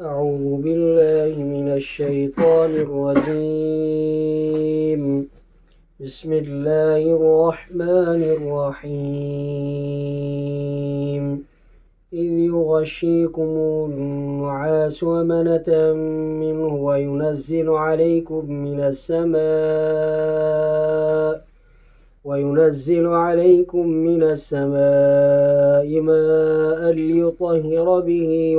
أعوذ بالله من الشيطان الرجيم. بسم الله الرحمن الرحيم. إذ يغشيكم النعاس أمنة منه وينزل عليكم من السماء ماء ليطهر به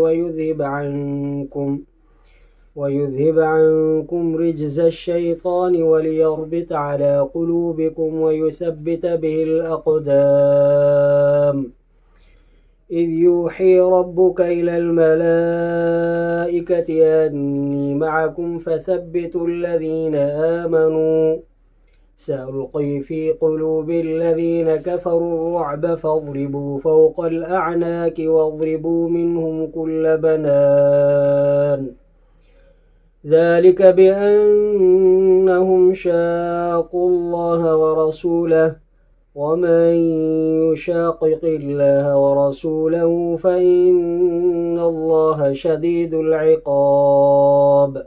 ويذهب عنكم رجز الشيطان وليربط على قلوبكم ويثبت به الأقدام. إذ يوحي ربك إلى الملائكة أني معكم فثبتوا الذين آمنوا سألقي في قلوب الذين كفروا الرعب فاضربوا فوق الأعناق واضربوا منهم كل بنان. ذلك بأنهم شاقوا الله ورسوله ومن يشاقق الله ورسوله فإن الله شديد العقاب.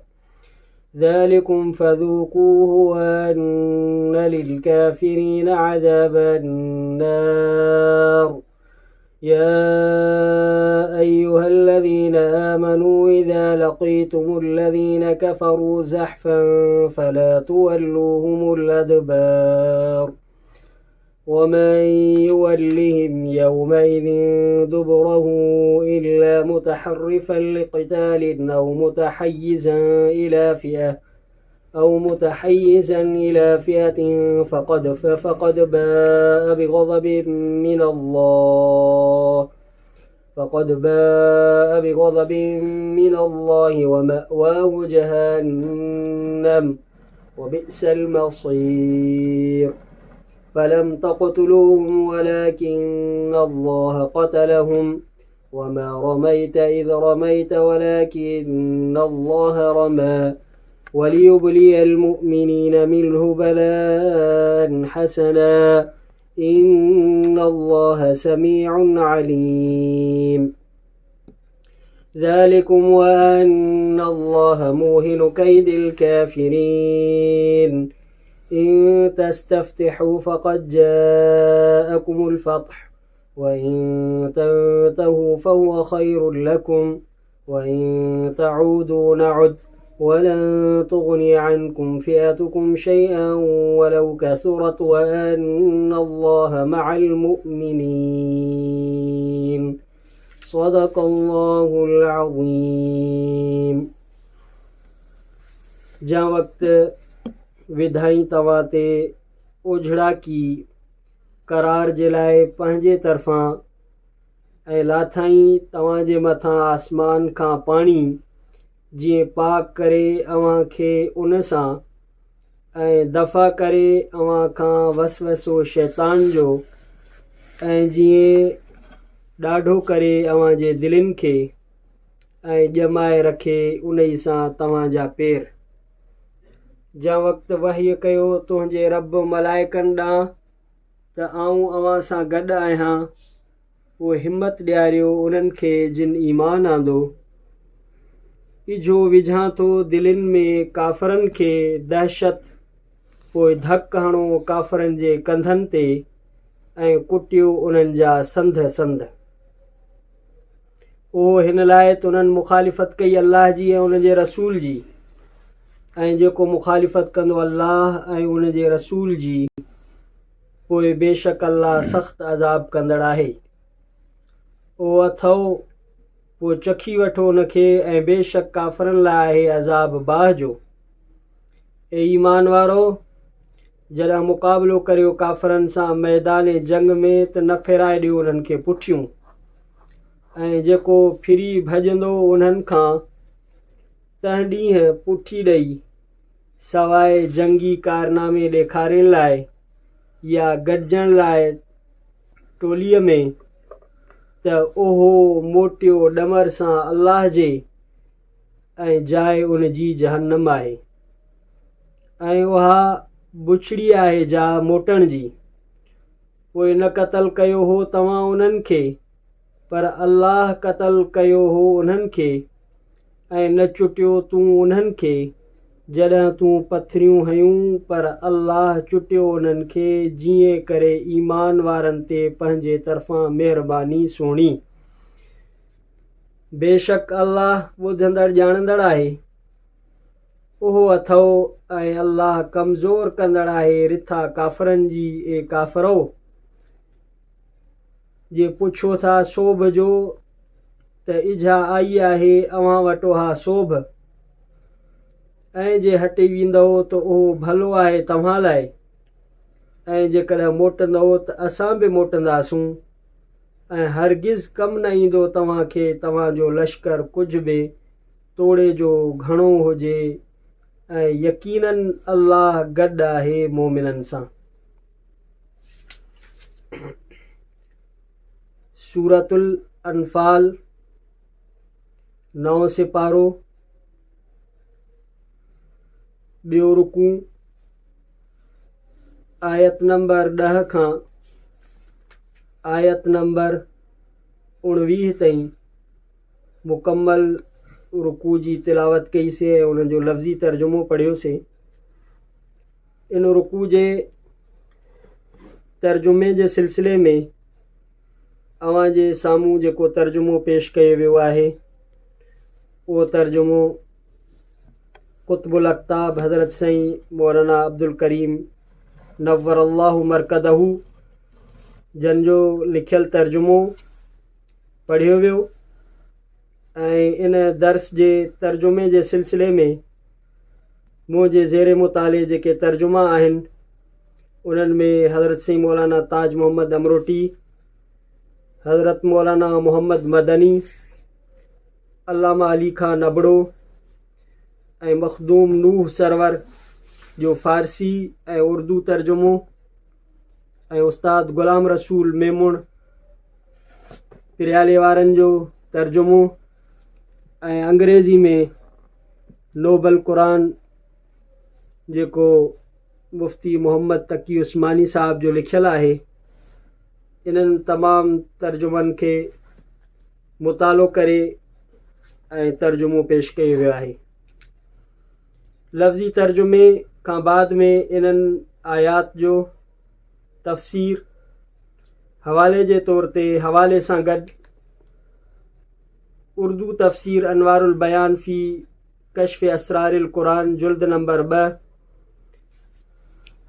ذلكم فذوقوه وأن للكافرين عذاب النار. يا أيها الذين آمنوا إذا لقيتم الذين كفروا زحفا فلا تولوهم الأدبار. ومن يولهم يومئذ دبره إلا متحرفا لقتال أو متحيزا إلى فئة فقد باء بغضب من الله ومأواه جهنم وبئس المصير. فلم تقتلوهم ولكن الله قتلهم وما رميت إذ رميت ولكن الله رمى وليبلي المؤمنين منه بلاء حسنا إن الله سميع عليم. ذلكم وأن الله موهن كيد الكافرين. إن تستفتحوا فقد جاءكم الفتح وإن تنتهوا فهو خير لكم وإن تعودوا نعد ولن تغني عنكم فئتكم شيئا ولو كثرت وأن الله مع المؤمنين. صدق الله العظيم. जहाँ वक्त विधाई तव्हां ते ओझड़ा की करार जे लाइ पंहिंजे तरफ़ां ऐं लाथाई तव्हां जे मथां आसमान खां पाणी जीअं पाक करे अव्हां खे उन सां ऐं दफ़ा करे अव्हां खां वसवसो शैतान जो ऐं जीअं ॾाढो करे अव्हां जे दिलनि खे ऐं ॼमाए रखे उन ई सां तव्हां जा पेर। जंहिं वक़्तु वही कयो तुंहिंजे रब मलाइकनि ॾांहुं त आऊं अव्हां सां गॾु आहियां, उहो हिमत ॾियारियो उन्हनि खे जिन ईमान आंदो। इझो विझां थो दिलनि में काफ़रनि खे दहशत, पोइ धक हणो काफ़रनि जे कंधनि ते ऐं कुटियो उन्हनि जा संध। उहो हिन लाइ त उन्हनि मुखालिफ़त कई अल्लाह जी ऐं उन जे रसूल जी, ऐं जेको मुखालिफ़त कंदो अल्लाह ऐं उन जे रसूल जी पोइ बेशक अल्लाह सख़्तु अज़ाब कंदड़ आहे। ओ अथव पोइ चखी वठो उनखे ऐं बेशक काफ़रनि लाइ आहे अज़ाब बाह जो। ए ईमान वारो, जॾहिं मुक़ाबिलो करियो काफ़रनि सां मैदान जंग में त न फेराए ॾियो उन्हनि खे पुठियूं, ऐं जेको फिरी भॼंदो उन्हनि खां तंहिं ॾींहुं पुठी ॾेई सवाइ जंगी कारनामे ॾेखारण लाइ या गॾिजण लाइ टोलीअ में, त उहो मोटियो ॾमर सां अल्लाह जे ऐं जाइ उन जी जहन्नम आहे ऐं उहा बुछड़ी आहे जा मोटण जी। पोइ न क़तल कयो हो तव्हां उन्हनि खे, पर अल्लाह क़तल कयो हो उन्हनि खे, ऐं न चुटियो तूं उन्हनि खे जॾहिं तूं पथरियूं हयूं, पर अल्लाह चुटियो उन्हनि खे जीअं करे ईमान वारनि ते पंहिंजे तरफ़ां महिरबानी सुहिणी। बेशक अल्लाह ॿुधंदड़ ॼाणंदड़ आहे। उहो अथव ऐं अल्लाह कमज़ोर कंदड़ आहे रिथा काफ़रनि जी। ए काफ़रो, जे पुछो था सोभ जो त इजा आई आहे अव्हां वटि उहा सोभ, ऐं जे हटी वेंदव त उहो भलो आहे तव्हां लाइ, ऐं जेकॾहिं मोटंदव त असां बि मोटंदासूं, ऐं हरगिज़ कमु न ईंदो तव्हांखे तव्हांजो लश्कर कुझु बि तोड़े जो घणो हुजे, ऐं यकीनन अल्लाह गॾु आहे मोमिननि सां। सूरतुल अनफाल 9 सिपारो, ॿियो रुकू, आयत नंबर 10 खां आयत नंबर 19 ताईं मुकम्मल रुकू जी तिलावत कईसीं ऐं उन्हनि जो लफ़्ज़ी तर्जुमो पढ़ियोसीं। इन रुकू जे तर्जुमे जे सिलसिले में अव्हां जे साम्हूं जेको तर्जुमो पेश कयो वियो आहे, उहो तर्जुमो कुतुबुल अक़ताब हज़रत साईं मौलाना अब्दुल करीम नव्वर अल्लाहु मरकदहू जन जो लिखियलु तर्जुमो पढ़ियो वियो। ऐं इन दर्स जे तर्जुमे जे सिलसिले में मुंहिंजे ज़ेरे मुताले जेके तर्जुमा आहिनि, उन्हनि में हज़रत साईं मौलाना ताज मोहम्मद अमरोटी, हज़रत मौलाना मोहम्मद मदनी, अल्लामा अली खां नबड़ो ऐं मखदूम नूह सरवर जो फ़ारसी ऐं उर्दू तर्जुमो, ऐं उस्ताद ग़ुलाम रसूल मेमुण पिरियाले वारनि जो तर्जुमो, ऐं अंग्रेज़ी में नोबल क़ुरान जेको मुफ्ती मोहम्मद तकी उस्मानी साहब जो लिखियलु आहे। इन्हनि तमामु तर्जुमनि खे मुतालो करे ऐं तर्जुमो पेश कयो वियो आहे। लफ़्ज़ी तर्जुमे खां बाद में इन्हनि आयात जो तफ़सीर हवाले जे तौर ते हवाले सां गॾु उर्दू तफ़सीर अनवारुल बयान फ़ी कश्फ़ असरारिल क़ुरान जुल्द नंबर 2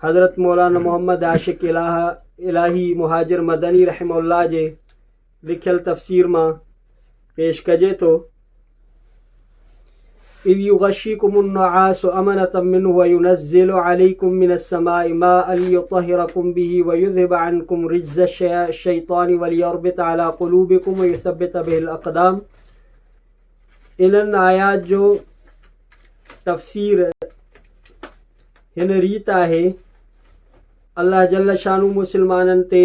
हज़रत मौलाना मोहम्मद आशिक़ इलाही मुहाजिर मदनी रहमहुल्लाह जे लिखियल तफ़सीर मां पेश कजे थो। इज़ युग़श्शिकुमुन नुआसु अमनतम मिन्हु व युनज़्ज़िलु अलैकुम मिनस समाइ माअन लियुत्तहिरकुम बिही व युज़हिब अन्कुम रिज्ज़ शैतानि व लियरबित अला क़ुलूबिकुम व युथब्बित बिहिल अक़दाम। इन्हनि आयात जो तफ़सीर हिन रीत आहे। अल्लाह जल्ल शानू मुसलमाननि ते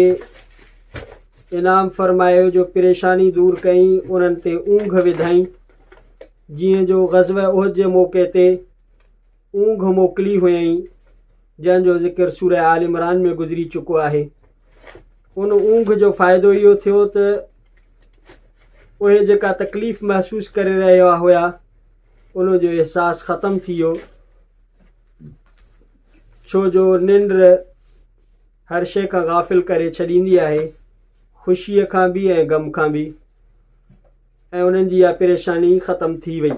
इनाम फ़रमायो जो परेशानी दूर कई, उन्हनि ते ऊंघ विधाई, जीअं जो ग़ज़व उहद जे मौक़े ते ऊंघ मोकिली हुयईं, जंहिंजो ज़िक्र सूरह आल इमरान में गुज़री चुको आहे। उन ऊंघ जो फ़ाइदो इहो थियो त उहे जेका तकलीफ़ महसूसु करे रहिया हुआ, उन जो अहसासु ख़तमु थी वियो, छो जो निंड हर शइ खां गाफ़िल करे छॾींदी आहे, ख़ुशीअ खां बि ऐं ग़म खां बि, ऐं उन्हनि जी इहा परेशानी ख़तमु थी वई।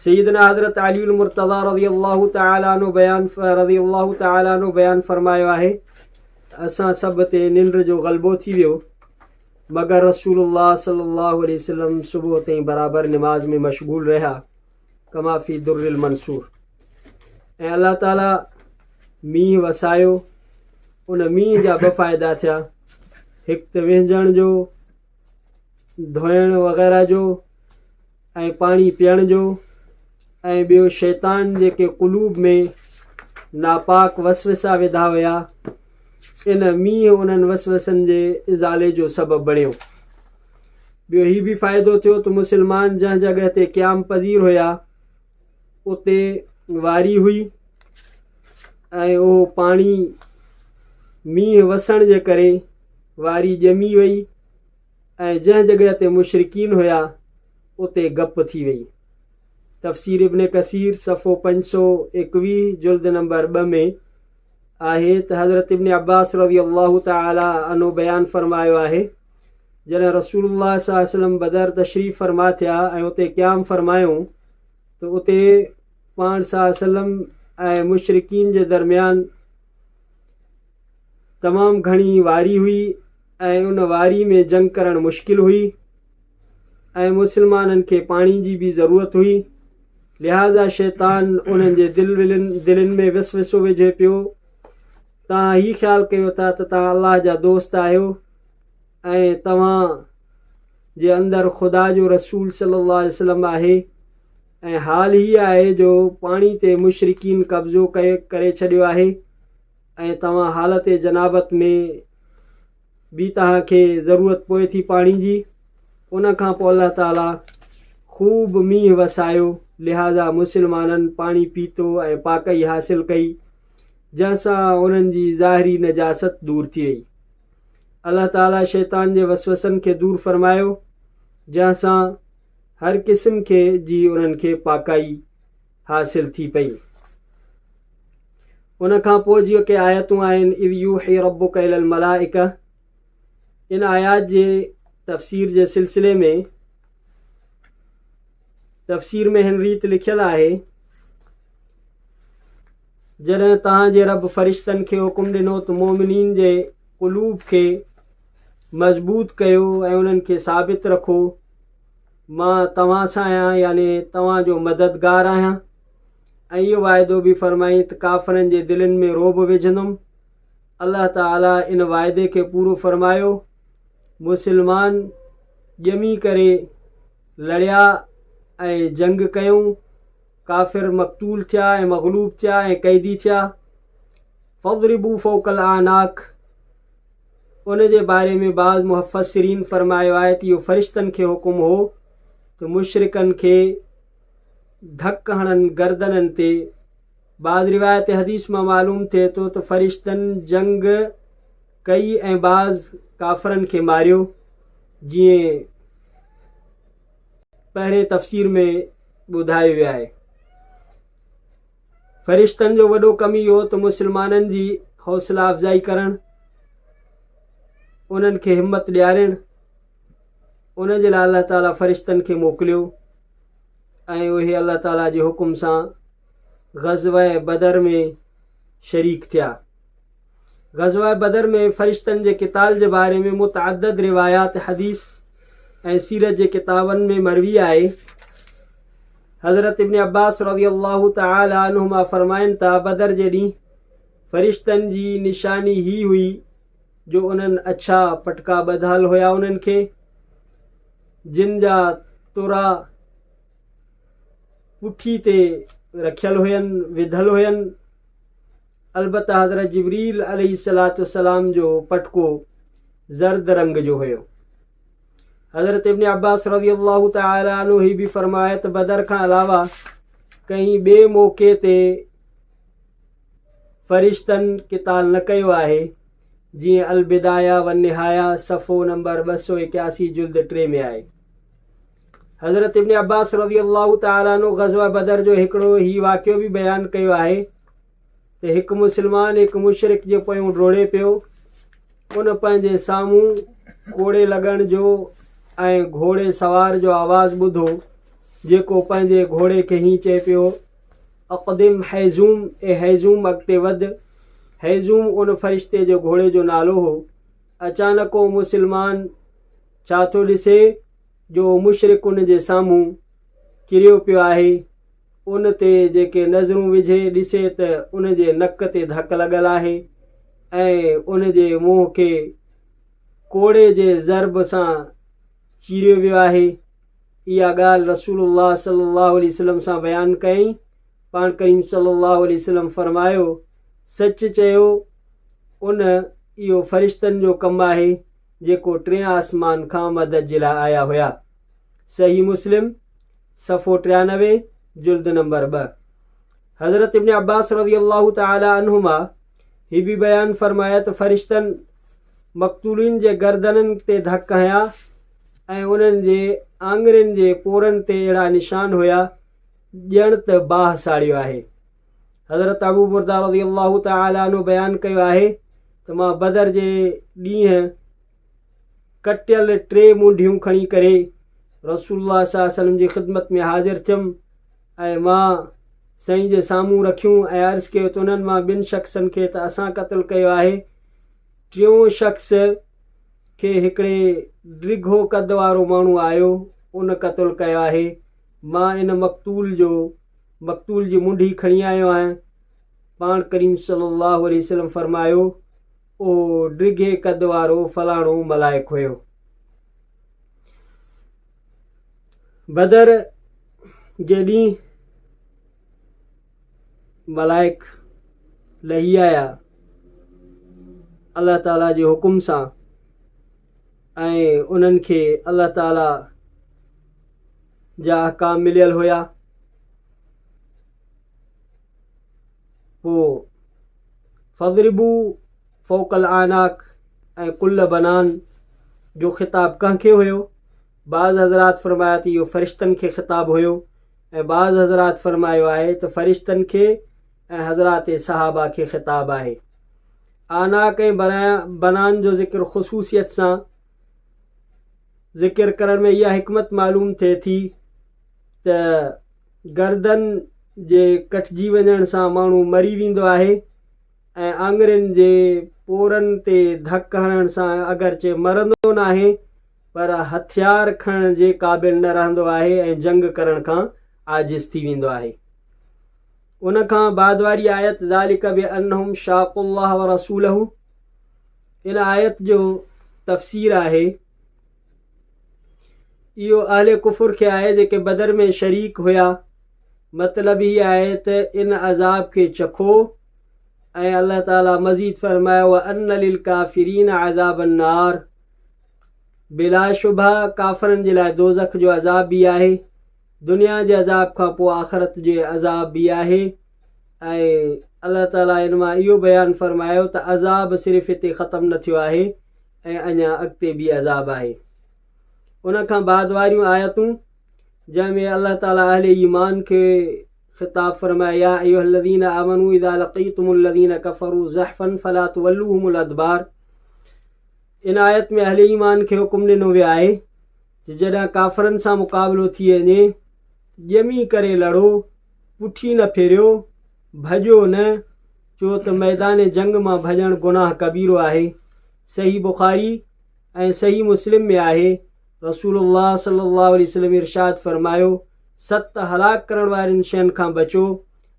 सैयदना हज़रत अली मुर्तज़ा रज़ियल्लाहु तआला अन्हु बयानु फ़रमायो आहे, असां सभु ते निंड जो ग़लबो थी वियो, मगर रसूलुल्लाह सल्लल्लाहु अलैहि वसल्लम सुबुह ताईं बराबरि निमाज़ में मशगूल रहिया, कमा फ़ी दुर्रिल मंसूर। ऐं अल्लाह ताला मींहुं वसायो, उन मींहं जा 2 फ़ाइदा थिया, हिकु त विझण जो, धोइण वग़ैरह जो ऐं पाणी पीअण जो, ऐं ॿियो शैतान जेके क़ुलूब में नापाक वसवसा विधा हुया, इन मींहुं उन्हनि वसवसनि जे इज़ाले जो सबबु बणियो। ॿियो हीउ बि फ़ाइदो थियो त मुसलमान जंहिं जॻह ते क़याम पज़ीर हुया, उते वारी हुई, ऐं उहो पाणी मींहुं वसण जे करे वारी ॼमी वई, ऐं जंहिं जॻह ते मुशरिकीन हुया उते गप थी वई। तफ़सीर इब्न कसीर सफ़ो 521 जुल्द नंबर 2 में आहे त हज़रत इब्न अब्बास रज़ी अल्लाह ताला अन्हु बयानु फरमायो आहे, जॾहिं रसूलुल्लाह सल्लल्लाहु अलैहि वसल्लम बदर तशरीफ़ फरमा थिया ऐं उते क़याम फरमायूं त उते पाण सल्लल्लाहु अलैहि वसल्लम ऐं मुशरिकीन जे दरमियान तमामु घणी वारी हुई ऐं उन वारी में जंग करणु मुश्किल हुई ऐं मुसलमाननि खे पाणी जी बि ज़रूरत हुई। लिहाज़ा शैतान उन्हनि जे दिलनि में विसविसो विझे पियो, तव्हां ही ख़्यालु कयो था त तव्हां अलाह जा दोस्त आहियो ऐं तव्हां जे अंदरि ख़ुदा जो रसूल सल्लल्लाहु अलैहि वसल्लम आहे ऐं हाल ही आहे जो पाणी ते मुशरिकीन कब्ज़ो करे छॾियो आहे ऐं तव्हां हालत जनाबत में बि तव्हांखे ज़रूरत पए थी पाणी जी। उन खां पोइ अल्लाह ताला ख़ूब मींहुं वसायो, लिहाज़ा मुसलमाननि पाणी पीतो ऐं पाकई हासिल कई, जंहिंसां उन्हनि जी ज़ाहिरी नजासत दूर थी वई। अल्लाह ताला शैतान जे वसवसनि खे दूर फरमायो, जंहिंसां हर क़िस्म खे जी उन्हनि खे पाकाई हासिल थी पई। उन खां पोइ जीअं के आयतूं आहिनि, इव यूही रब्बुका इलल मलाइका, इन आयात जे तफ़सीर जे सिलसिले में तफ़सीर में हिन रीत लिखियलु आहे, जॾहिं तव्हांजे रब फ़रिश्तनि खे हुकुम ॾिनो त मोमिनीन जे क़ुलूब खे मज़बूत कयो ऐं उन्हनि खे साबित रखो, मां तव्हां सां आहियां, यानी तव्हांजो मददगार आहियां। ऐं इहो वाइदो बि फरमाई त काफ़रनि जे दिलनि में रोब विझंदुमि। अल्लाह ताला इन वाइदे खे पूरो फरमायो। मुसलमान ॼमी करे लड़िया ऐं जंग कयूं, काफ़िर मक़तूल थिया ऐं मग़लूब थिया ऐं क़ैदी थिया। फ़ज़रिबू फ़ौक़ल आनाक, उन जे बारे में बाज़ मुफ़स्सिरीन फरमायो आहे त इहो फ़रिश्तनि खे हुकुम हो त मुशरिकनि खे धक हणनि गर्दननि ते। बाज़ रिवायत हदीस में मालूम थिए थो त फ़रिश्तनि जंग कई ऐं बाज़ काफ़रनि खे मारियो, जीअं पहिरें तफ़सीर में ॿुधायो वियो आहे। फ़रिश्तनि जो वॾो कमु इहो त मुसलमाननि जी हौसला अफ़ज़ाई करणु, उन्हनि खे हिम्मत ॾियारणु। उन जे लाइ अल्लाह ताला फ़रिश्तनि खे मोकिलियो ऐं उहे अल्लाह ताला जे हुकुम सां ग़ज़वा बदर में शरीक थिया। ग़ज़वा बदर में फ़रिश्तनि जे क़िताल जे बारे में मुतअद्दिद रिवायात हदीस ऐं सीरत जे किताबनि में मरवी आहे। हज़रत इब्न अब्बास रज़ी अल्लाह तआला अन्हुमा फरमाइनि था, बदर जे ॾींहुं फ़रिश्तनि जी निशानी ही हुई जो उन्हनि अछा पटका ॿधल हुया उन्हनि खे, जिन जा तुरा पुठी ते रखियल हुयनि, विधल हुयनि। अलबत्ता हज़रत जिब्रील अलैहिस्सलातु वस्सलाम जो पटको ज़र्द रंग जो हुयो। हज़रत इब्न अब्बास रज़ी अल्लाह तआला अन्हु ही बि फरमाए त बदर खां अलावा कंहिं ॿिए मौक़े ते फ़रिश्तनि क़िताल न कयो आहे, जीअं अल बिदाया व निहाया सफ़ो नंबर 281 जुल्द 3 में आहे। हज़रत इब्न अब्बास रज़ी अल्लाह तआला अन्हु ग़ज़वा बदर जो हिकिड़ो ही वाक़ियो बि बयानु कयो आहे त हिकु मुसलमान हिकु मुशरिक जे पोयों डोड़े पियो। उन पंहिंजे साम्हूं कोड़े लॻण जो ऐं घोड़े सवार जो आवाज़ु ॿुधो, जेको पंहिंजे घोड़े खे हीअं चए पियो, अक़दिम हैज़ूम, ए हैज़ूम अॻिते वधि। हैज़ूम उन फ़रिश्ते जो घोड़े जो नालो हो। अचानक को मुसलमान छा थो ॾिसे जो मुशरिक उन जे साम्हूं किरियो पियो आहे। उन ते जेके नज़रूं विझे ॾिसे त उन जे नक ते धक लॻल आहे ऐं उन जे मुंहं खे कोड़े जे ज़रब सां चीरियो वियो आहे। इहा ॻाल्हि रसूलुल्लाह सल्लल्लाहु अलैहि वसल्लम सां बयानु कयईं। पाण करीम सल्लल्लाहु अलैहि वसल्लम फरमायो, सच चयो, उन इहो फ़रिश्तनि जो कमु आहे जेको 3 आसमान खां मदद जे लाइ आया हुया। सही मुस्लिम सफ़ो 93 जुल्द नंबर 2। हज़रत इब्न अब्बास रज़ी अल्लाह तआला अन्हुमा ही बि बयानु फरमाया त फ़रिश्तनि मक़तूलिन जे गर्दननि ते धक हया ऐं उन्हनि जे आङुरियुनि जे पोरनि ते अहिड़ा निशान हुया ॼण त बाहि साड़ियो आहे। हज़रत अबू बुरदा रज़ियल्लाहु तआला अन्हु बयानु कयो आहे त मां बदर जे ॾींहुं कटियल 3 मुंडियूं खणी करे रसूलुल्लाह सल्लल्लाहु अलैहि वसल्लम जी ख़िदमत में हाज़िर थियुमि ऐं मां साईं जे साम्हूं रखियूं ऐं अर्ज़ु कयो त उन्हनि मां 2 शख़्सनि खे त असां क़त्लु कयो आहे, 3 शख़्स खे हिकिड़े ड्रिघो कद वारो माण्हू आयो उन क़त्लु कयो आहे। मां इन मक़तूल जी मुंडी खणी आयो आहियां। पाण करीम सल्लल्लाहु अलैहि वसल्लम फरमायो ओ ड्रिघे कद वारो फलाणो मलाइक हुयो। बदर जे ॾींहुं मलाइक लही आया अल्लाह ताला जे हुकुम सां ऐं उन्हनि खे अल्लाह ताला जा अहकाम मिलियल हुया। पोइ फ़ज़रिबू फ़ौक़ल आनाक ऐं कुल बनान जो ख़िताब कंहिंखे हुयो? बाज़ हज़रात फरमाया त इहो फ़रिश्तनि खे ख़िताब हुयो ऐं बाज़ हज़रात फरमायो आहे त फ़रिश्तनि खे ऐं हज़रात सहाबा खे ख़िताब आहे। आनाक ऐं बनान जो ज़िक्र ख़ुसूसियत सां ज़िक्र करण में इहा हिकमत मालूम थिए थी त गर्दन जे कटिजी वञण सां माण्हू मरी वेंदो आहे ऐं आङुरियुनि जे पोरनि ते धक हणण सां अगरचे मरंदो न आहे पर हथियार खणण जे क़ाबिल न रहंदो आहे ऐं जंग करण खां आजिज़ थी वेंदो आहे। उन खां बाद वारी आयत ज़ालिक बिअन्नहुम शाक़ुल्लाह व रसूलहू, इन आयत जो तफ़सीर आहे इहो अहले कुफ़ुर खे आहे जेके बदर में शरीक हुया। मतिलबु हीअ आहे त इन अज़ाब खे चखो ऐं अल्लाह ताला मज़ीद फरमायो व अन्न लिल काफ़िरीन अज़ाब अन्नार, बिलाशुबा काफ़रनि जे लाइ दोज़ख जो अज़ाब बि आहे, दुनिया जे अज़ाब खां पोइ आख़िरत जे अज़ाब बि आहे। ऐं अल्लाह ताला इन मां इहो बयानु फरमायो त अज़ाब सिर्फ़ु हिते ख़तमु न थियो आहे ऐं अञा अॻिते बि अज़ाब आहे। उन खां बाद वारियूं आयतूं जंहिंमें अल्लाह ताला अहले ईमान खे ख़िताब फरमाया या अय्युहल्लज़ीना आमनू इज़ा लक़ीतुमुल्लज़ीना कफ़रू ज़हफ़न फ़ला तुवल्लूहुमुल अदबार। इन आयत में अहले ईमान खे हुकुम ॾिनो वियो आहे त जॾहिं काफ़रनि सां मुक़ाबिलो थी वञे ॼमी करे लड़ो, पुठी न फेरियो, भॼो न, छो त मैदान जंग मां भॼणु गुनाह कबीरो आहे। सही बुख़ारी ऐं सही मुस्लिम में आहे रसूलुल्लाह सल्लल्लाहु अलैहि वसल्लम इरशाद फरमायो 7 हलाक करण वारियुनि शयुनि खां बचो।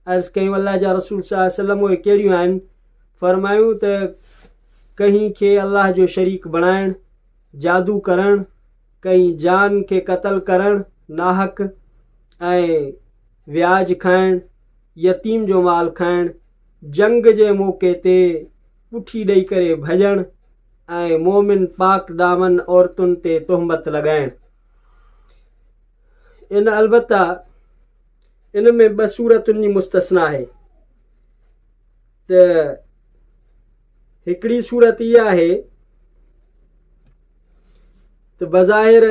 अर्ज़ु कयूं अल्लाह जा रसूल सल्लल्लाहु अलैहि वसल्लम उहे कहिड़ियूं आहिनि? फरमायूं त कंहिं खे अल्लाह जो शरीक बणाइणु, जादू करणु, कंहिं जान खे क़त्ल करणु नाहक ऐं व्याज खाइणु, यतीम जो माल खाइणु, जंग जे मौक़े ते पुठी ॾेई करे भॼणु ऐं मोमिन पाक दामन औरतुनि ते तोहमत लॻाइणु। अलबत्ता इन में 2 सूरतुनि जी मुस्तस्ना आहे त हिकिड़ी सूरत इहा आहे त बज़ाहिर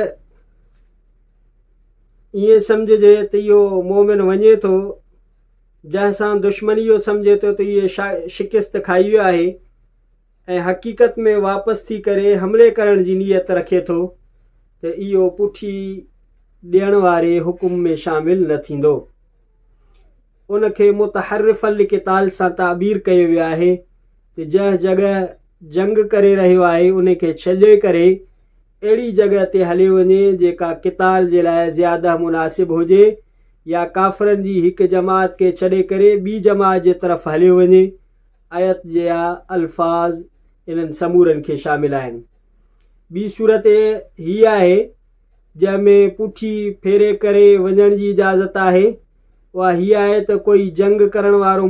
ईअं सम्झजे त इहो मोमिन वञे थो जंहिंसां दुश्मनी इहो सम्झे थो त इहे शिकस्त खाई वियो आहे ऐं हक़ीक़त में वापसि थी करे हमले करण जी नीयत रखे थो त इहो पुठी ॾियण वारे हुकुम में शामिल न थींदो। उनखे मुतहर्रिफ़ल लिक़िताल सां ताबीर कयो वियो आहे त जंहिं जॻह जंग करे रहियो आहे उनखे छॾे करे अहिड़ी जॻह ते हलियो वञे जेका क़िताल जे लाइ ज़्यादा मुनासिब हुजे या काफ़रनि जी हिकु जमात खे छॾे करे ॿी जमात जे तरफ़ हलियो वञे। आयत जा अल्फाज़ इन्हनि समूरनि खे शामिल आहिनि। ॿी सूरत हीअ आहे जंहिंमें पुठी फेरे करे वञण जी इजाज़त आहे। उहा हीअ आहे त कोई जंग करण वारो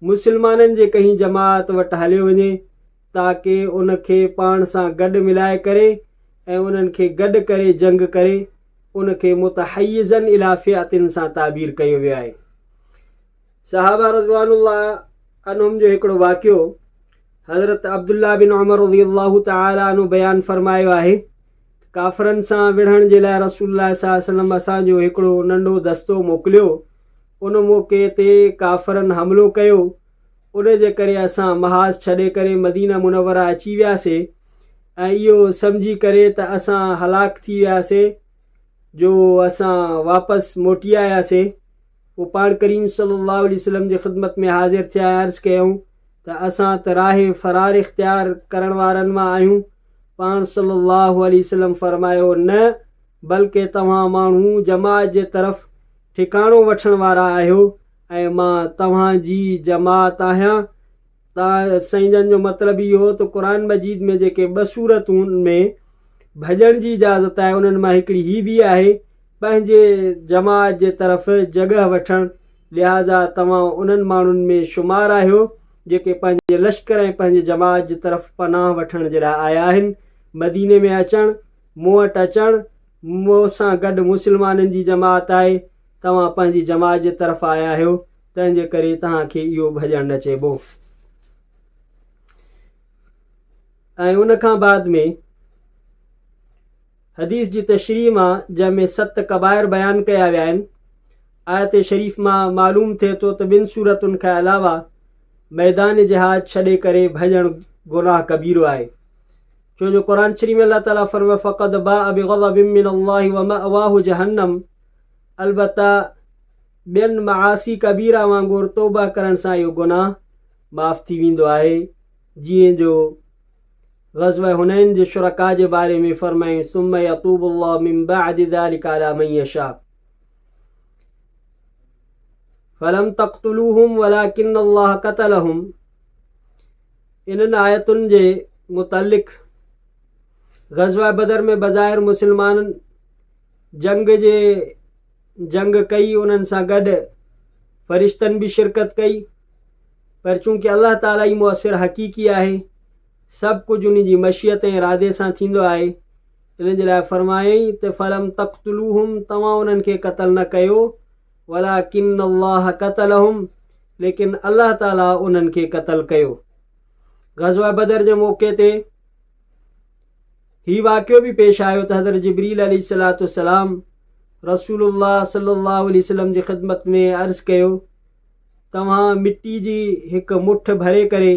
मुसलमाननि जे कंहिं जमात वटि हलियो वञे ताकी उनखे पाण सां गॾु मिलाए करे ऐं उन्हनि खे गॾु करे जंग करे। उनखे मुतहय्यज़न इला फ़िअतिन सां ताबीर कयो वियो आहे। सहाबा रज़िवानुल्लाह अन्हुम जो हिकिड़ो वाक़ियो हज़रत अब्दुल्ला बिन उमर रज़ियल्लाहु तआला अन्हु बयानु फरमायो आहे काफ़रनि सां विढ़ण जे लाइ रसूलुल्लाह सल्लल्लाहु अलैहि वसल्लम असांजो हिकिड़ो नंढो दस्तो मोकिलियो। उन मौक़े ते काफ़रनि हमिलो कयो। उन जे करे असां महाज़ छॾे करे मदीना मुनव्वरा अची वियासीं ऐं इहो सम्झी करे त असां हलाक थी वियासीं जो असां वापसि मोटी आयासीं। पोइ पाण करीम सल्लल्लाहु अलैहि वसल्लम जी ख़िदमत में हाज़िर थिया, अर्ज़ु कयूं त असां त राह फ़रार इख़्तियार करण वारनि मां आहियूं। पाण सल्लल्लाहु अलैहि वसल्लम फरमायो, न बल्कि तव्हां माण्हू जमात जे तरफ़ ठिकाणो वठण वारा आहियो ऐं मां तव्हांजी जमात आहियां। साईं जन जो मतिलबु इहो हो त क़ुर मजीद में जेके 2 सूरतूं में भॼण जी इजाज़त आहे उन्हनि मां हिकिड़ी हीअ बि आहे पंहिंजे जमात जे तरफ़ जॻह वठणु। लिहाज़ा तव्हां उन्हनि माण्हुनि में शुमार आहियो जेके पंहिंजे लश्कर ऐं पंहिंजे जमात जी तरफ़ पनाह वठण जे लाइ आया आहिनि। मदीने में अचणु, मूं वटि अचणु, मूं सां गॾु मुस्लमाननि जी जमात आहे, तव्हां पंहिंजी जमात जे तरफ़ आया आहियो, तंहिंजे करे तव्हांखे इहो भॼणु न चइबो। ऐं उन खां बाद में हदीस जी तशरीह मां जंहिंमें 7 कबाइर बयानु कया विया आहिनि, आयत शरीफ़ मां मालूम थिए थो त 2 सूरतुनि खां अलावा मैदान जिहाद छॾे करे भॼणु गुनाह कबीरो आहे। छो जो क़ुर शरीफ़ में अल्लाह ताला फरमाए फ़क़द बाअ बिग़ज़बिन मिनल्लाहि व मअवाहु जहन्नम, अलबत्ता ॿियनि मआसी कबीरा वांगुरु तौबा करण सां इहो गुनाह माफ़ थी वेंदो आहे। जीअं जो ग़ज़वा हुनैन जे शुरका जे बारे में फरमाईं सुम्म यतूबुल्लाहु मिन बअदि ज़ालिका अला मन यशा फलम तक़्तुलूहुम वलाकिन्नल्लाह क़तलहुम। इन्हनि आयतुनि जे मुतल्लिक़ ग़ज़वा बदर में बज़ाहिर मुसलमान जंग कई, उन्हनि सां गॾु फ़रिश्तनि बि शिरकत कई, पर चूंकि अल्लाह ताला ई मुअसिर हक़ीक़ी आहे, सभु कुझु उन जी मशियत ऐं इरादे सां थींदो आहे, इन जे लाइ फरमायईं त फलम तक़्तुलूहुम, तव्हां उन्हनि खे क़तल न कयो, वलाकिन्नल्लाह क़तलहुम, लेकिन अल्लाह ताला उन्हनि खे क़तल कयो। ग़ज़वा बदर जे मौक़े ते हीउ वाक़ियो बि पेश आयो त हज़रत जिब्रील अलैहिस्सलातु वस्सलाम रसूलुल्लाह सल्लल्लाहु अलैहि वसल्लम जी ख़िदमत में अर्ज़ु कयो, तव्हां मिटी जी हिकु मुठ भरे करे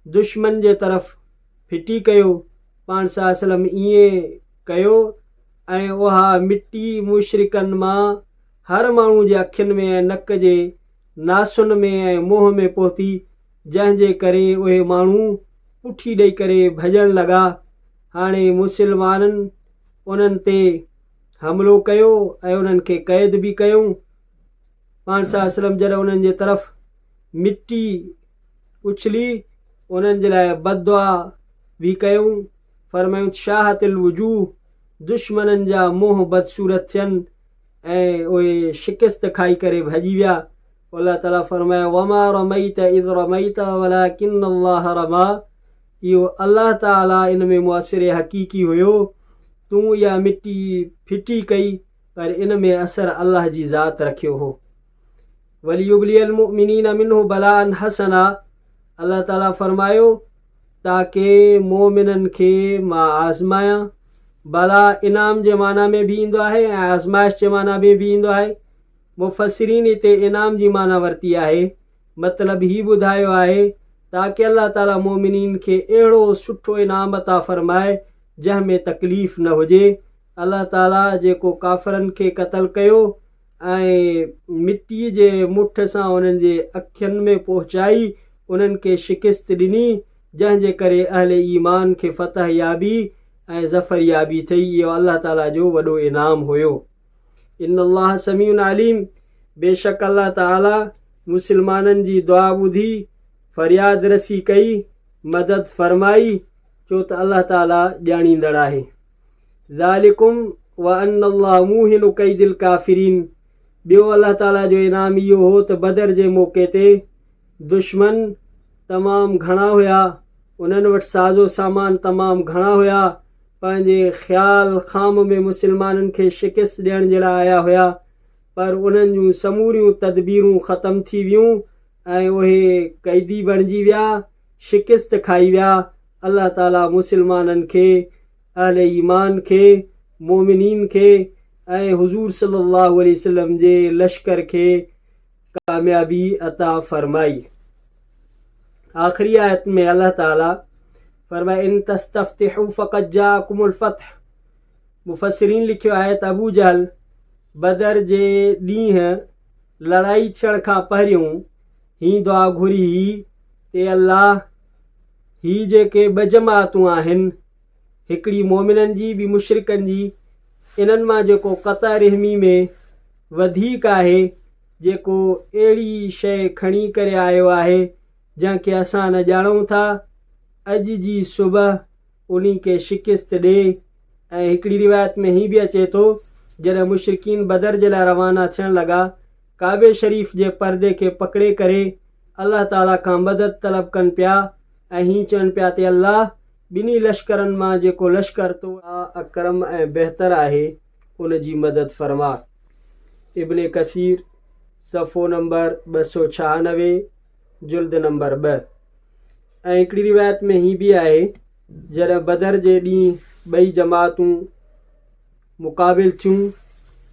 दुश्मन जे तरफ़ फिटी कयो। पाण सल्लल्लाहु अलैहि वसल्लम ईअं कयो ऐं उहा मिटी मुशरिकनि मां हर माण्हू जे अखियुनि में ऐं नक जे नासुनि में ऐं मुंहं में पहुती, जंहिंजे करे उहे माण्हू पुठी ॾेई करे भॼणु लॻा। हाणे मुसलमाननि उन्हनि ते हमिलो कयो ऐं उन्हनि खे क़ैद बि कयूं। पाण सल्लल्लाहु अलैहि वसल्लम जॾहिं उन्हनि जे तरफ़ मिटी उछली, उन्हनि जे लाइ बददुआ बि कयूं, फरमायूं शाहतिल वजूह, दुश्मननि जा मुंहं बदसूरत थियनि ऐं उहे शिकस्त खाई करे भॼी विया। अल्लाह ताला फरमाया वमा रमैत इज़ रमैत वलाकिन्नल्लाह रमा, इहो अल्लाह ताला इन में मुअसिर हक़ीक़ी हुयो, तूं इहा मिटी फिटी कई पर इन में असर अल्लाह जी ज़ात रखियो हो। वलियुब्लियल मुमिनीन मिन्हु बलाअन हसना, अल्लाह ताला फरमायो ताकि मोमिननि खे मां आज़मायां। बला इनाम जे माना में बि ईंदो आहे ऐं आज़माइश जे माना में बि ईंदो आहे। मुफ़सिरीन हिते इनाम जी माना वरिती आहे, मतिलबु हीउ ॿुधायो आहे ताकि अल्लाह ताला मोमिनीन खे अहिड़ो सुठो इनाम अता फ़रमाए जंहिंमें तकलीफ़ न हुजे। अल्लाह ताला जेको काफ़रनि खे क़तल कयो ऐं मिटीअ जे मुठ सां उन्हनि जे अखियुनि में पहुचाई, उन्हनि खे शिकस्त ॾिनी, जंहिंजे करे अहले ईमान खे फ़तह याबी ऐं ज़फ़र याबी थी। इहो अल्लाह ताला जो वॾो इनाम हुयो। इन्नल्लाह समीउन अलीम, बेशक अल्लाह ताला मुसलमाननि जी दुआ ॿुधी, फ़रियाद रसी कई, मदद फरमाई, छो त अल्लाह ताला ॼाणींदड़ आहे। ज़ालिकुम व अन्नल्लाह मूहिनु कैदिल काफ़िरीन, ॿियो अल्लाह ताला जो इनाम इहो हो त बदर जे मौक़े ते दुश्मन तमामु घणा हुया, उन्हनि वटि साज़ो सामान तमामु घणा हुया, पंहिंजे ख़्याल ख़ाम में मुसलमाननि खे शिकस्त ॾियण जे लाइ आया हुया, पर उन्हनि जूं समूरियूं तदबीरूं ख़तमु थी वियूं ऐं उहे क़ैदी बणिजी विया, शिकस्त खाई विया। अल्लाह ताला मुसलमाननि खे, अहले ईमान खे मोमिनीन खे ऐं हुज़ूर सल्लल्लाहु अलैहि वसल्लम जे लश्कर खे कामयाबी अता फरमाई। आख़िरी आयत में अल्लाह ताला फरमाए इन तस्तफ्तिहू फ़क़द जाअकुमुल फ़त्ह। मुफ़स्सिरीन लिखियो आहे त अबू जहल बदर जे ॾींहुं लड़ाई थियण खां पहिरियों ही दुआ घुरी ही ते अल्लाह ही जेके ॿ जमातूं आहिनि, हिकिड़ी मोमिननि जी ॿी मुशरिकनि जी, इन्हनि मां जेको क़ता रहमी में वधीक आहे, जेको अहिड़ी शइ खणी करे आयो आहे जंहिंखे असां न ॼाणूं था, अॼु जी सुबुह उन्ही खे शिकिस्त ॾे। ऐं हिकिड़ी रिवायत में ही बि अचे थो जॾहिं मुशरिकीन बदर जे लाइ रवाना थियण लॻा, काबे शरीफ़ जे पर्दे खे पकिड़े करे अल्लाह ताला खां मदद तलब कनि पिया ऐं हीअं चवनि पिया त अल्लाह ॿिन्ही लश्करनि मां जेको लश्कर तो अकरम ऐं बहितर आहे उन जी मदद फरमा। इब्न कसीर सफ़ो नंबर 296 जुल्द नंबर 2। ऐं हिकिड़ी रिवायत में ही बि आहे जॾहिं बदर जे ॾींहुं ॿई जमातूं मुक़ाबिल थियूं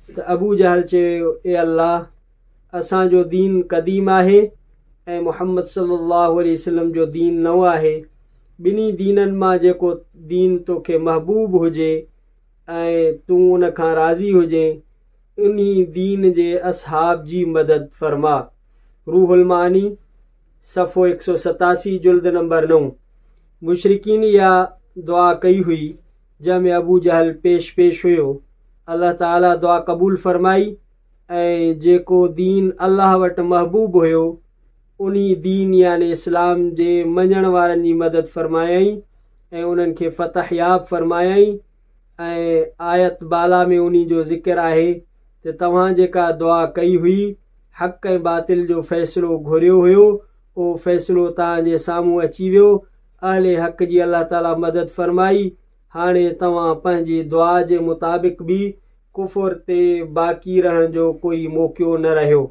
त अबू जहल चयो ए अल्लाह असांजो दीन क़दीम आहे ऐं मुहम्मद सल्लल्लाहु अलैहि वसल्लम जो दीन नओं आहे। ॿिन्ही दीननि मां जेको दीन तोखे महबूब हुजे ऐं तूं उन खां राज़ी हुजे, उन्ही दीन जे असहाब जी मदद फरमा। रूहुल मानी सफ़ो 187 जुल्द नंबर 9। मुशरिकीन इहा दुआ कई हुई जंहिंमें अबू जहल पेश हुयो। अल्लाह ताला दुआ क़बूल फरमाई ऐं जेको दीन अल्लाह वटि महबूब हुयो उन्ही दीन यानी इस्लाम जे मञण वारनि जी मदद फरमायई ऐं उन्हनि खे फ़तह याब फरमायई। ऐं आयत बाला में उन्ही जो ज़िक्र आहे त तव्हां जेका दुआ कई हुई, हक़ ऐं बातिल जो फ़ैसिलो घुरियो हुयो, उहो फ़ैसिलो तव्हांजे साम्हूं अची वियो। अहले हक़ जी अल्लाह ताला मदद फरमाई। हाणे तव्हां पंहिंजी दुआ जे मुताबिक़ बि कुफ़ुर ते बाक़ी रहण जो कोई मौक़ो न रहियो।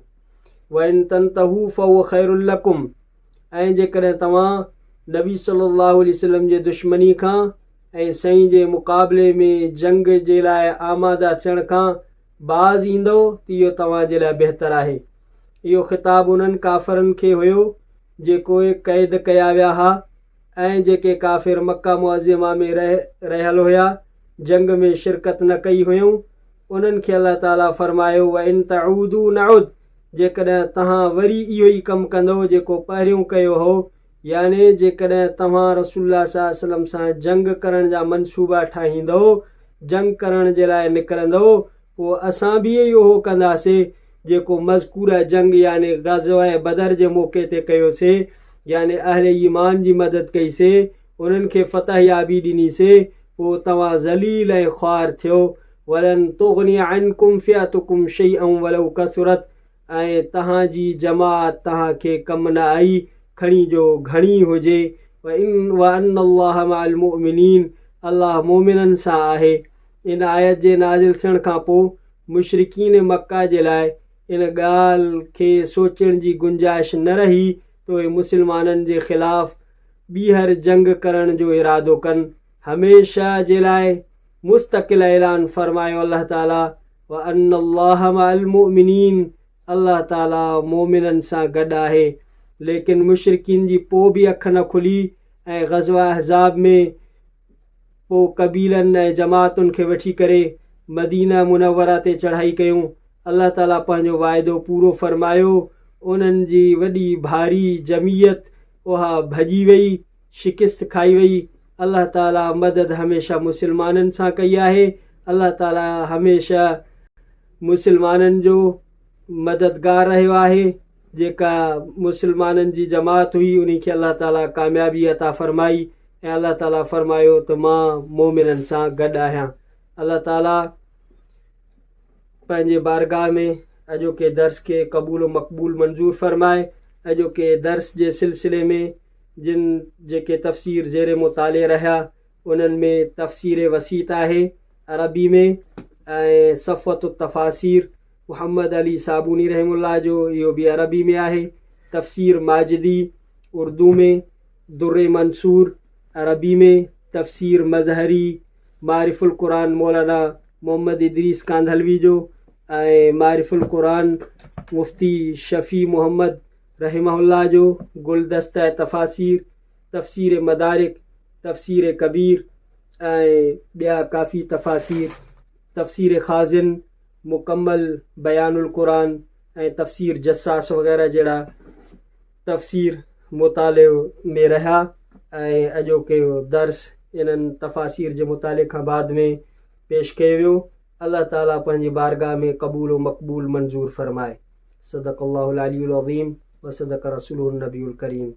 वइन तंतहू फ़हुव ख़ैरुल लकुम। ऐं जेकॾहिं तव्हां नबी सल्लल्लाहु अलैहि वसल्लम जे दुश्मनी खां ऐं सईं जे मुक़ाबले में जंग जे लाइ आमादा थियण खां बाज़ ईंदो त इहो तव्हांजे लाइ बहितर आहे। इहो ख़िताबु उन्हनि काफ़रनि खे हुयो जेको क़ैद कया विया हुआ ऐं जेके काफ़िर मक्का मुअज़्ज़मा में रहियल हुया, जंग में शिरकत न कई हुयूं। उन्हनि खे अल्लाह ताला फरमायो व इन तऊदू नउद, जेकॾहिं तव्हां वरी इहो ई कमु कंदो जेको पहिरियों कयो हो, यानी जेकॾहिं तव्हां रसूलुल्लाह सल्लल्लाहु अलैहि वसल्लम सां जंग करण जा मनसूबा ठाहींदो, जंग करण जे लाइ निकिरंदो, पोइ असां बि इहो कंदासीं जेको मज़कूर जंग यानी ग़ज़वा बदर जे मौक़े ते कयोसीं, यानी अहले ईमान जी मदद कईसीं, उन्हनि खे फ़तह याबी ॾिनीसीं। पोइ तव्हां ज़लील ऐं ख़्वार थियो। वलन तुग़नी अन्कुम फ़िअतुकुम शैअन वलौ कसरत। ऐं तव्हांजी जमात तव्हांखे कमु न आई, खणी जो घणी हुजे। व अन्नल्लाह मअल मुमिनीन, अल्लाह मोमिननि सां आहे। इन आयत जे नाज़िल थियण खां पोइ मुशरिकीन मक्का जे लाइ इन ॻाल्हि खे सोचण जी गुंजाइश न रही तो उहे मुस्लमाननि जे ख़िलाफ़ ॿीहर जंग करण जो इरादो कनि। हमेशह जे लाइ मुस्तक़िल ऐलान फरमायो अल्लाह ताला व अन्नल्लाह मअल मुमिनीन, अल्लाह ताला मोमिननि सां गॾु आहे। लेकिन मुशरिकीन जी पोइ बि अखि न खुली ऐं ग़ज़वा अहज़ाब में पोइ क़बीलनि ऐं जमातुनि खे वठी करे मदीना मुनव्वरा ते चढ़ाई कयूं। अल्लाह ताला पंहिंजो वाइदो पूरो फरमायो। उन्हनि जी वॾी भारी जमीयत उहा भॼी वई, शिकिस्त खाई वई। अल्लाह ताला मदद हमेशह मुस्लमाननि सां कई आहे। अल्लाह ताला हमेशह मुस्लमाननि जो मददगार रहियो आहे। जेका मुस्लमाननि जी जमात हुई उन्ही खे अल्लाह ताला कामयाबी अता फरमाई ऐं अल्लाह ताला फरमायो त मां मोमिननि सां गॾु आहियां। अल्लाह ताला पंहिंजे बारगाह में अॼोके दर्स खे क़बूल मक़बूल मंज़ूर फरमाए। अॼोके दर्स जे सिलसिले में जिन जेके तफ़सीर ज़ेर मुताले रहिया उन्हनि में तफ़सीर वसीत आहे अरबी में ऐं सफ़वत तफ़ासीर मुहम्मद अली साबूनी रहमुल्लाह जो, इहो बि अरबी में आहे। तफ़सीर माजिदी उर्दू में, दुर्रे मंसूर अरबी में, तफ़सीर मज़हरी मारिफुल क़ुरान मौलाना मोहम्मद इदरीस कांधलवी जो ऐं मारिफुल क़ुरान मुफ्ती शफ़ी मोहम्मद रहमहुल्लाह जो, गुलदस्ता तफ़ासीर, तफ़सीर मदारिक, तफ़सीर कबीर ऐं ॿिया काफ़ी तफ़ासीर, तफ़सीर ख़ाज़िन, मुकम्मल बयानुल क़ुरान ऐं तफ़सीर जसास वग़ैरह जहिड़ा तफ़सीर मुताले में रहिया ऐं अॼोके दर्स इन्हनि तफ़ासीर जे मुताले खां बाद में पेश कयो वियो। अल्लाह ताला पंहिंजी बारगाह में क़बूल व मक़बूल मंज़ूर फ़रमाए। सदक़ल्लाहुल अलीयुल अज़ीम व सदक़ रसूलुहुन नबीयुल करीम।